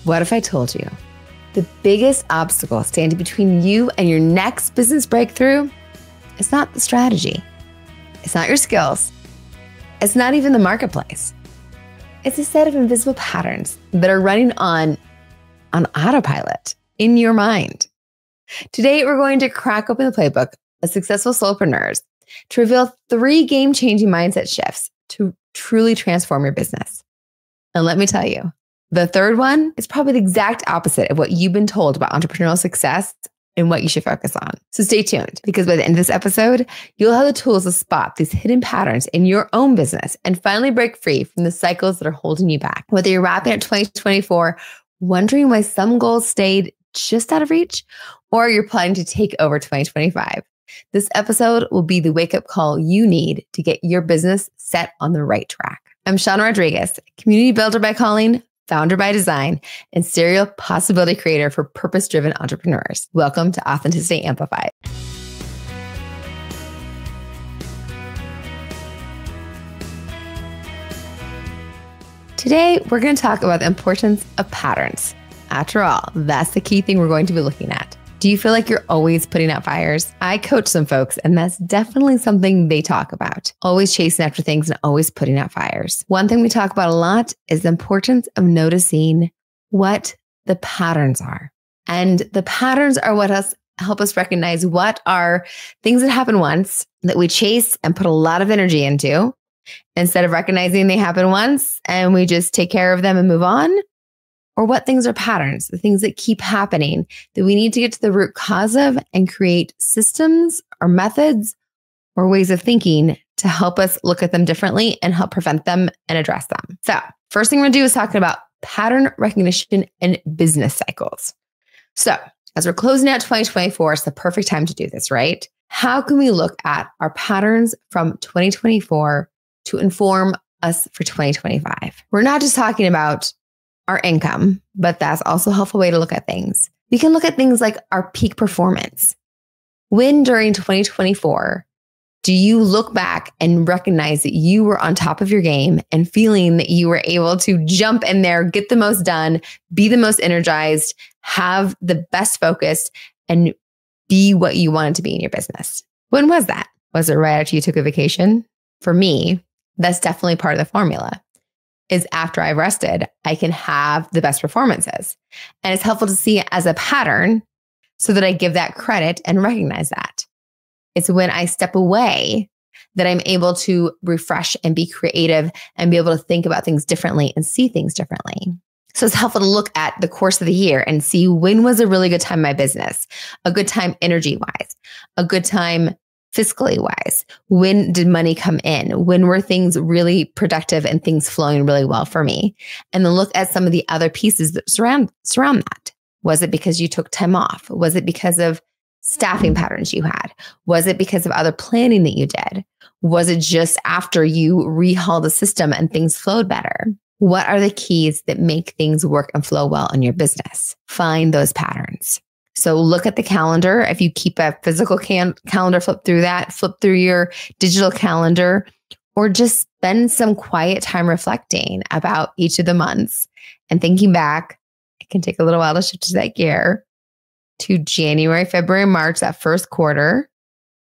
What if I told you the biggest obstacle standing between you and your next business breakthrough is not the strategy. It's not your skills. It's not even the marketplace. It's a set of invisible patterns that are running on autopilot in your mind. Today, we're going to crack open the playbook of successful solopreneurs to reveal 3 game-changing mindset shifts to truly transform your business. And let me tell you, the third one is probably the exact opposite of what you've been told about entrepreneurial success and what you should focus on. So stay tuned, because by the end of this episode, you'll have the tools to spot these hidden patterns in your own business and finally break free from the cycles that are holding you back. Whether you're wrapping up 2024, wondering why some goals stayed just out of reach, or you're planning to take over 2025, this episode will be the wake-up call you need to get your business set on the right track. I'm Shawna Rodrigues, community builder by calling, founder by design, and serial possibility creator for purpose-driven entrepreneurs. Welcome to Authenticity Amplified. Today, we're going to talk about the importance of patterns. After all, that's the key thing we're going to be looking at. Do you feel like you're always putting out fires? I coach some folks, and that's definitely something they talk about. Always chasing after things and always putting out fires. One thing we talk about a lot is the importance of noticing what the patterns are. And the patterns are what help us recognize what are things that happen once that we chase and put a lot of energy into, instead of recognizing they happen once and we just take care of them and move on. Or what things are patterns, the things that keep happening that we need to get to the root cause of and create systems or methods or ways of thinking to help us look at them differently and help prevent them and address them. So first thing we're going to do is talking about pattern recognition and business cycles. So as we're closing out 2024, it's the perfect time to do this, right? How can we look at our patterns from 2024 to inform us for 2025? We're not just talking about our income, but that's also a helpful way to look at things. We can look at things like our peak performance. When during 2024, do you look back and recognize that you were on top of your game and feeling that you were able to jump in there, get the most done, be the most energized, have the best focus, and be what you wanted to be in your business? When was that? Was it right after you took a vacation? For me, that's definitely part of the formula. Is after I've rested, I can have the best performances. And it's helpful to see it as a pattern so that I give that credit and recognize that. It's when I step away that I'm able to refresh and be creative and be able to think about things differently and see things differently. So it's helpful to look at the course of the year and see when was a really good time in my business, a good time energy-wise, a good time fiscally wise. When did money come in? When were things really productive and things flowing really well for me? And then look at some of the other pieces that surround that. Was it because you took time off? Was it because of staffing patterns you had? Was it because of other planning that you did? Was it just after you rehauled the system and things flowed better? What are the keys that make things work and flow well in your business? Find those patterns. So look at the calendar. If you keep a physical calendar, flip through your digital calendar, or just spend some quiet time reflecting about each of the months and thinking back. It can take a little while to shift to that gear to January, February, March, that first quarter.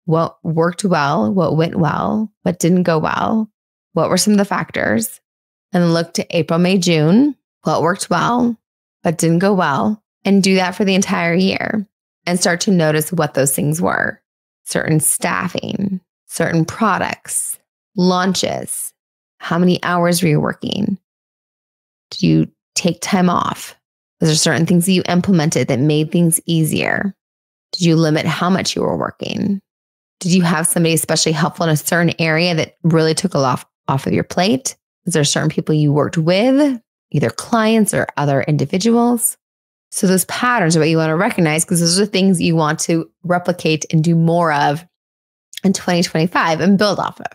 What worked well? What went well? What didn't go well? What were some of the factors? And then look to April, May, June. What worked well? What didn't go well? And do that for the entire year and start to notice what those things were. Certain staffing, certain products, launches. How many hours were you working? Did you take time off? Was there certain things that you implemented that made things easier? Did you limit how much you were working? Did you have somebody especially helpful in a certain area that really took a lot off of your plate? Was there certain people you worked with, either clients or other individuals? So those patterns are what you want to recognize, because those are things you want to replicate and do more of in 2025 and build off of,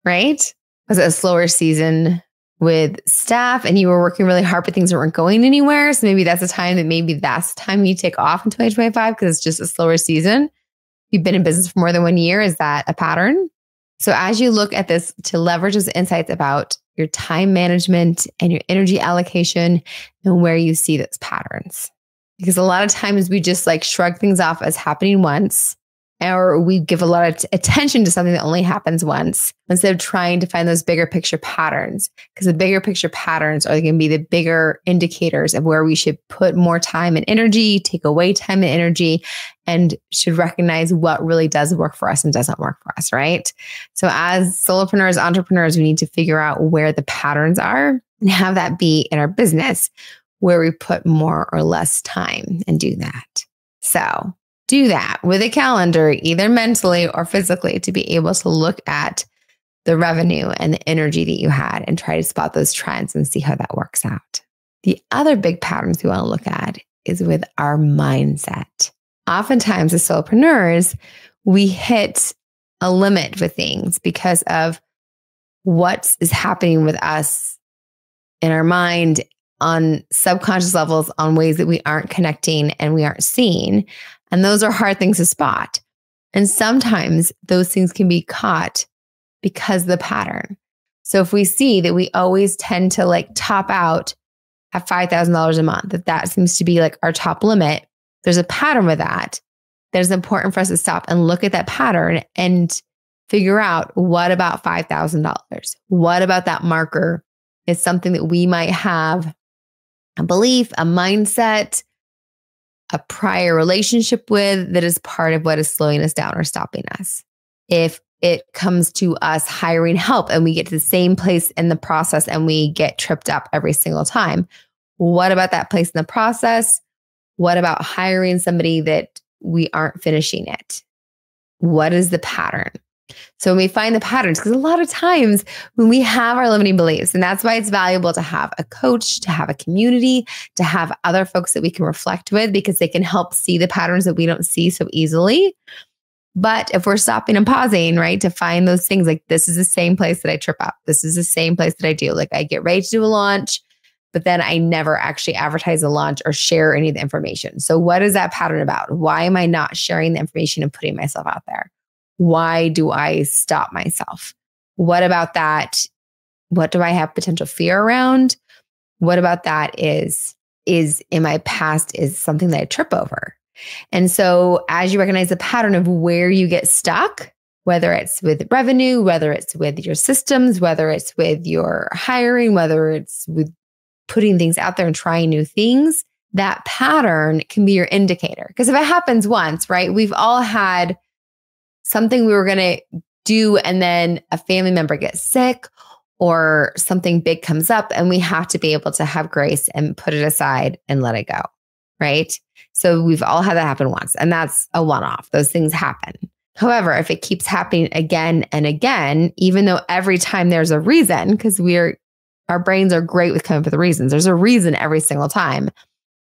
right? Was it a slower season with staff and you were working really hard, but things weren't going anywhere? So maybe that's the time you take off in 2025 because it's just a slower season. You've been in business for more than 1 year. Is that a pattern? So as you look at this to leverage those insights about your time management and your energy allocation and where you see those patterns. Because a lot of times we just like shrug things off as happening once, or we give a lot of attention to something that only happens once instead of trying to find those bigger picture patterns. Because the bigger picture patterns are going to be the bigger indicators of where we should put more time and energy, take away time and energy, and should recognize what really does work for us and doesn't work for us, right? So as solopreneurs, entrepreneurs, we need to figure out where the patterns are and have that be in our business where we put more or less time and do that. So do that with a calendar, either mentally or physically, to be able to look at the revenue and the energy that you had and try to spot those trends and see how that works out. The other big patterns we want to look at is with our mindset. Oftentimes as solopreneurs, we hit a limit with things because of what is happening with us in our mind on subconscious levels, on ways that we aren't connecting and we aren't seeing. And those are hard things to spot. And sometimes those things can be caught because of the pattern. So if we see that we always tend to like top out at $5,000 a month, that seems to be like our top limit, there's a pattern with that. It's important for us to stop and look at that pattern and figure out, what about $5,000? What about that marker is something that we might have a belief, a mindset, a prior relationship with that is part of what is slowing us down or stopping us. If it comes to us hiring help and we get to the same place in the process and we get tripped up every single time, what about that place in the process? What about hiring somebody that we aren't finishing it? What is the pattern? So when we find the patterns, because a lot of times when we have our limiting beliefs, and that's why it's valuable to have a coach, to have a community, to have other folks that we can reflect with, because they can help see the patterns that we don't see so easily. But if we're stopping and pausing, right, to find those things, like this is the same place that I trip up. This is the same place that I do. Like I get ready to do a launch, but then I never actually advertise a launch or share any of the information. So what is that pattern about? Why am I not sharing the information and putting myself out there? Why do I stop myself? What about that? What do I have potential fear around? What about that is in my past is something that I trip over? And so as you recognize the pattern of where you get stuck, whether it's with revenue, whether it's with your systems, whether it's with your hiring, whether it's with putting things out there and trying new things, that pattern can be your indicator. Because if it happens once, right, we've all had something we were going to do and then a family member gets sick or something big comes up and we have to be able to have grace and put it aside and let it go, right? So we've all had that happen once, and that's a one-off. Those things happen. However, if it keeps happening again and again, even though every time there's a reason, because our brains are great with coming up with reasons. There's a reason every single time.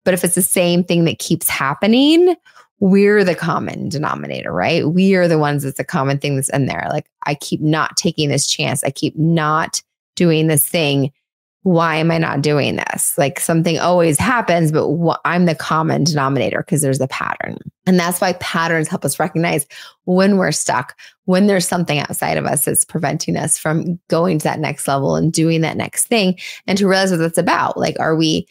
But if it's the same thing that keeps happening, we're the common denominator, right? We are the ones that's the common thing that's in there. Like, I keep not taking this chance. I keep not doing this thing. Why am I not doing this? Like, something always happens, but I'm the common denominator because there's a pattern. And that's why patterns help us recognize when we're stuck, when there's something outside of us that's preventing us from going to that next level and doing that next thing, and to realize what that's about. Like, are we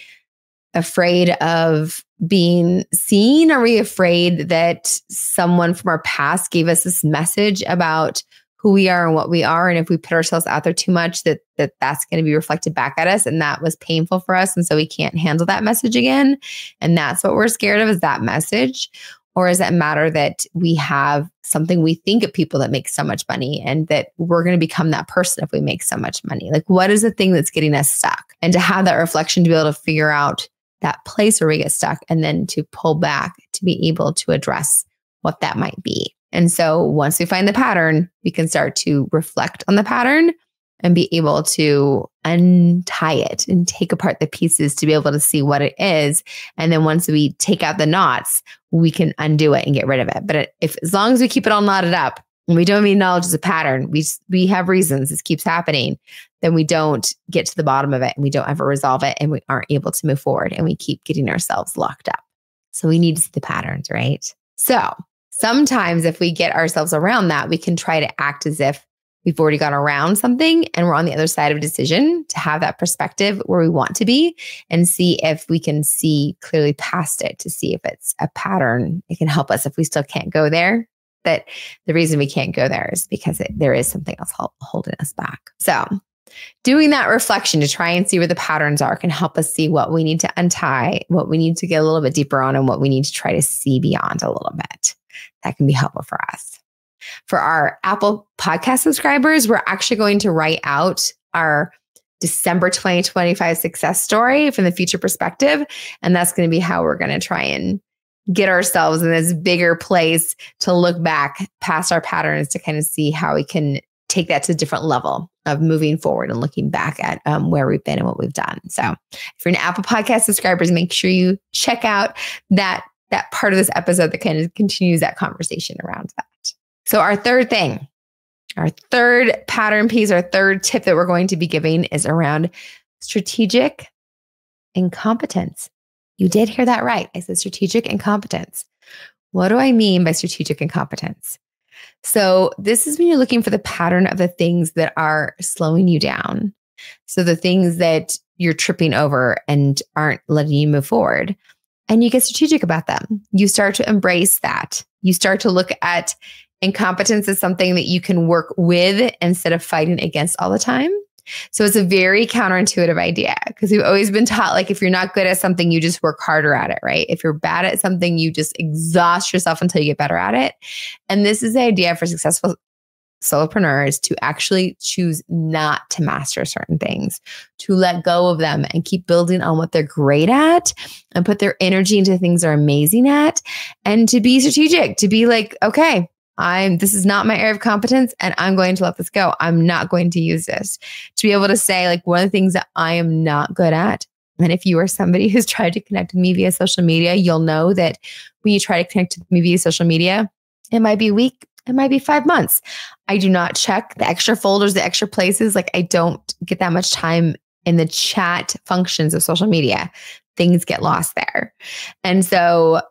afraid of being seen? Are we afraid that someone from our past gave us this message about who we are and what we are? And if we put ourselves out there too much, that's going to be reflected back at us. And that was painful for us. And so we can't handle that message again. And that's what we're scared of, is that message. Or is that matter that we have something we think of people that make so much money and that we're going to become that person if we make so much money? Like, what is the thing that's getting us stuck? And to have that reflection, to be able to figure out that place where we get stuck and then to pull back to be able to address what that might be. And so once we find the pattern, we can start to reflect on the pattern and be able to untie it and take apart the pieces to be able to see what it is. And then once we take out the knots, we can undo it and get rid of it. But as long as we keep it all knotted up and we don't even acknowledge it's a pattern, we have reasons this keeps happening, then we don't get to the bottom of it and we don't ever resolve it and we aren't able to move forward and we keep getting ourselves locked up. So we need to see the patterns, right? So sometimes if we get ourselves around that, we can try to act as if we've already gone around something and we're on the other side of a decision to have that perspective where we want to be and see if we can see clearly past it to see if it's a pattern. It can help us if we still can't go there. That the reason we can't go there is because there is something else holding us back. So doing that reflection to try and see where the patterns are can help us see what we need to untie, what we need to get a little bit deeper on, and what we need to try to see beyond a little bit. That can be helpful for us. For our Apple Podcast subscribers, we're actually going to write out our December 2025 success story from the future perspective. And that's going to be how we're going to try and get ourselves in this bigger place to look back past our patterns to kind of see how we can take that to a different level of moving forward and looking back at where we've been and what we've done. So if you're an Apple Podcast subscribers, make sure you check out that part of this episode that kind of continues that conversation around that. So our third thing, our third pattern piece, our third tip that we're going to be giving is around strategic incompetence. You did hear that right. I said strategic incompetence. What do I mean by strategic incompetence? So this is when you're looking for the pattern of the things that are slowing you down. So the things that you're tripping over and aren't letting you move forward. And you get strategic about them. You start to embrace that. You start to look at incompetence as something that you can work with instead of fighting against all the time. So it's a very counterintuitive idea because we've always been taught, like, if you're not good at something, you just work harder at it, right? If you're bad at something, you just exhaust yourself until you get better at it. And this is the idea for successful solopreneurs to actually choose not to master certain things, to let go of them and keep building on what they're great at and put their energy into things they're amazing at, and to be strategic, to be like, okay, this is not my area of competence and I'm going to let this go. I'm not going to use this. To be able to say, like, one of the things that I am not good at. And if you are somebody who's tried to connect with me via social media, you'll know that when you try to connect with me via social media, it might be a week, it might be 5 months. I do not check the extra folders, the extra places. Like, I don't get that much time in the chat functions of social media. Things get lost there. And so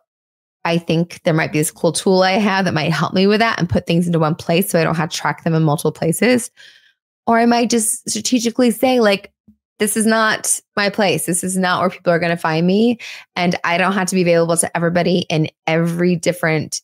I think there might be this cool tool I have that might help me with that and put things into one place so I don't have to track them in multiple places. Or I might just strategically say, like, this is not my place. This is not where people are going to find me. And I don't have to be available to everybody in every different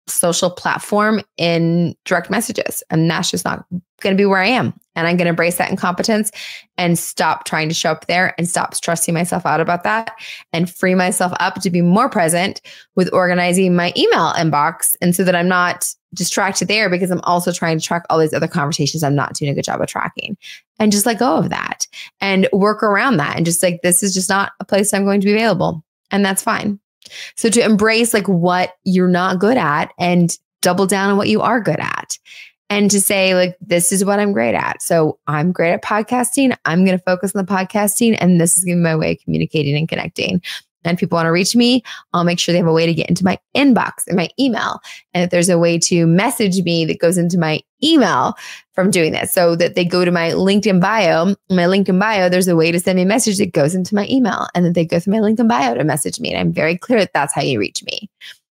social platform in direct messages. And that's just not going to be where I am. And I'm going to embrace that incompetence and stop trying to show up there and stop stressing myself out about that and free myself up to be more present with organizing my email inbox. And so that I'm not distracted there because I'm also trying to track all these other conversations I'm not doing a good job of tracking, and just let go of that and work around that. And just like, this is just not a place I'm going to be available. And that's fine. So to embrace, like, what you're not good at and double down on what you are good at. And to say, like, this is what I'm great at. So I'm great at podcasting. I'm going to focus on the podcasting. And this is going to be my way of communicating and connecting. And if people want to reach me, I'll make sure they have a way to get into my inbox and my email. And if there's a way to message me that goes into my email from doing this, so that they go to my LinkedIn bio, there's a way to send me a message that goes into my email, and then they go through my LinkedIn bio to message me. And I'm very clear that that's how you reach me.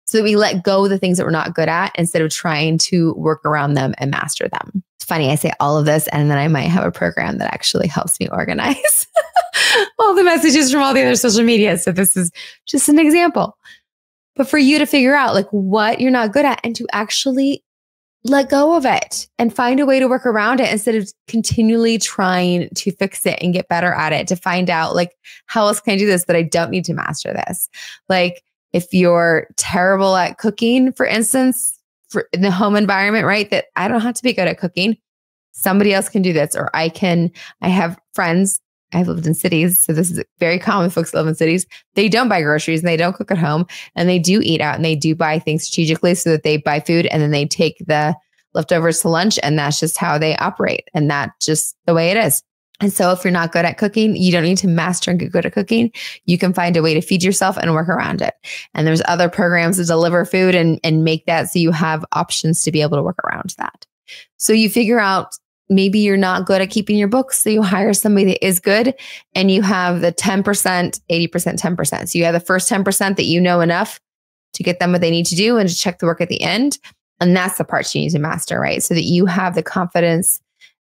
So that we let go of the things that we're not good at instead of trying to work around them and master them. It's funny, I say all of this, and then I might have a program that actually helps me organize all the messages from all the other social media. So this is just an example. But for you to figure out, like, what you're not good at and to actually let go of it and find a way to work around it instead of continually trying to fix it and get better at it, to find out, like, how else can I do this that I don't need to master this? Like, if you're terrible at cooking, for instance, in the home environment, right? That I don't have to be good at cooking. Somebody else can do this. Or I have friends, I've lived in cities, so this is very common. Folks that live in cities, they don't buy groceries and they don't cook at home, and they do eat out and they do buy things strategically so that they buy food and then they take the leftovers to lunch, and that's just how they operate. And that's just the way it is. And so if you're not good at cooking, you don't need to master and get good at cooking. You can find a way to feed yourself and work around it. And there's other programs that deliver food and make that so you have options to be able to work around that. So you figure out, maybe you're not good at keeping your books, so you hire somebody that is good, and you have the 10%, 80%, 10%. So you have the first 10% that you know enough to get them what they need to do and to check the work at the end. And that's the part you need to master, right? So that you have the confidence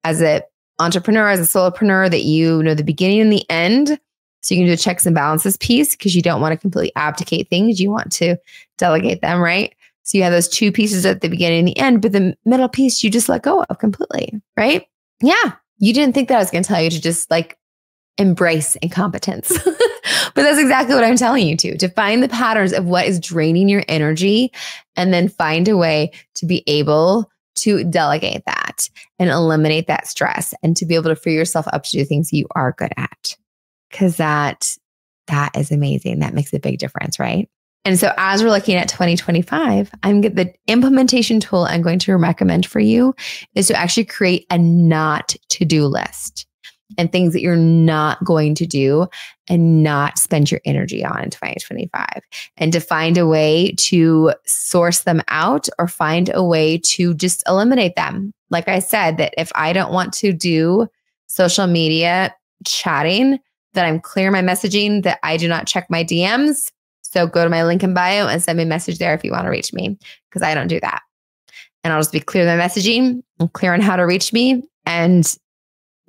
as an entrepreneur, as a solopreneur, that you know the beginning and the end. So you can do the checks and balances piece because you don't want to completely abdicate things. You want to delegate them, right? So you have those two pieces at the beginning and the end, but the middle piece you just let go of completely, right? Yeah. You didn't think that I was going to tell you to just like embrace incompetence. But that's exactly what I'm telling you to find the patterns of what is draining your energy and then find a way to be able to delegate that and eliminate that stress and to be able to free yourself up to do things you are good at. Because that is amazing. That makes a big difference, right? And so as we're looking at 2025, the implementation tool I'm going to recommend for you is to actually create a not to-do list and things that you're not going to do and not spend your energy on in 2025, and to find a way to source them out or find a way to just eliminate them. Like I said, that if I don't want to do social media chatting, that I'm clear my messaging, that I do not check my DMs. So go to my link in bio and send me a message there if you want to reach me, because I don't do that. And I'll just be clear in my messaging and clear on how to reach me, and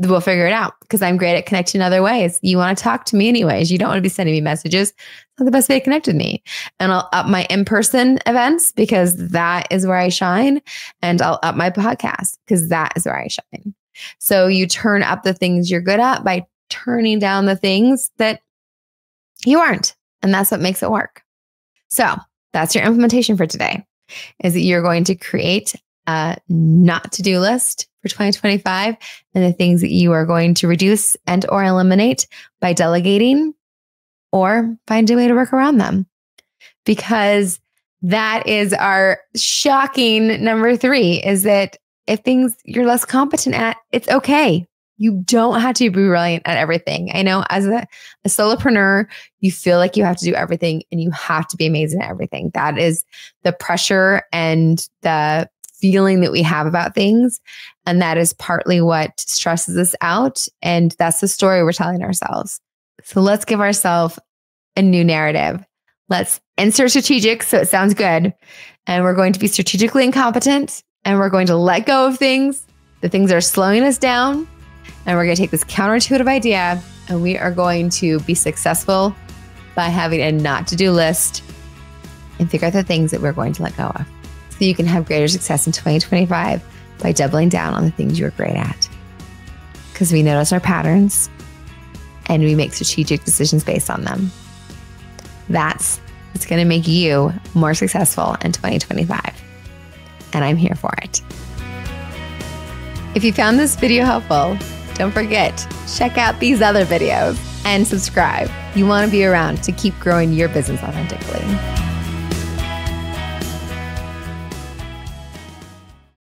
we'll figure it out because I'm great at connecting in other ways. You want to talk to me anyways. You don't want to be sending me messages. It's not the best way to connect with me. And I'll up my in-person events because that is where I shine. And I'll up my podcast because that is where I shine. So you turn up the things you're good at by turning down the things that you aren't. And that's what makes it work. So that's your implementation for today, is that you're going to create a not to-do list for 2025 and the things that you are going to reduce and or eliminate by delegating or find a way to work around them. Because that is our shocking number 3, is that if things you're less competent at, it's okay. You don't have to be brilliant at everything. I know as a solopreneur, you feel like you have to do everything and you have to be amazing at everything. That is the pressure and the feeling that we have about things. And that is partly what stresses us out. And that's the story we're telling ourselves. So let's give ourselves a new narrative. Let's insert strategic so it sounds good. And we're going to be strategically incompetent. And we're going to let go of things, the things that are slowing us down. And we're going to take this counterintuitive idea and we are going to be successful by having a not to-do list and figure out the things that we're going to let go of. So you can have greater success in 2025 by doubling down on the things you're great at. Because we notice our patterns and we make strategic decisions based on them. That's what's going to make you more successful in 2025. And I'm here for it. If you found this video helpful, don't forget, check out these other videos and subscribe. You want to be around to keep growing your business authentically.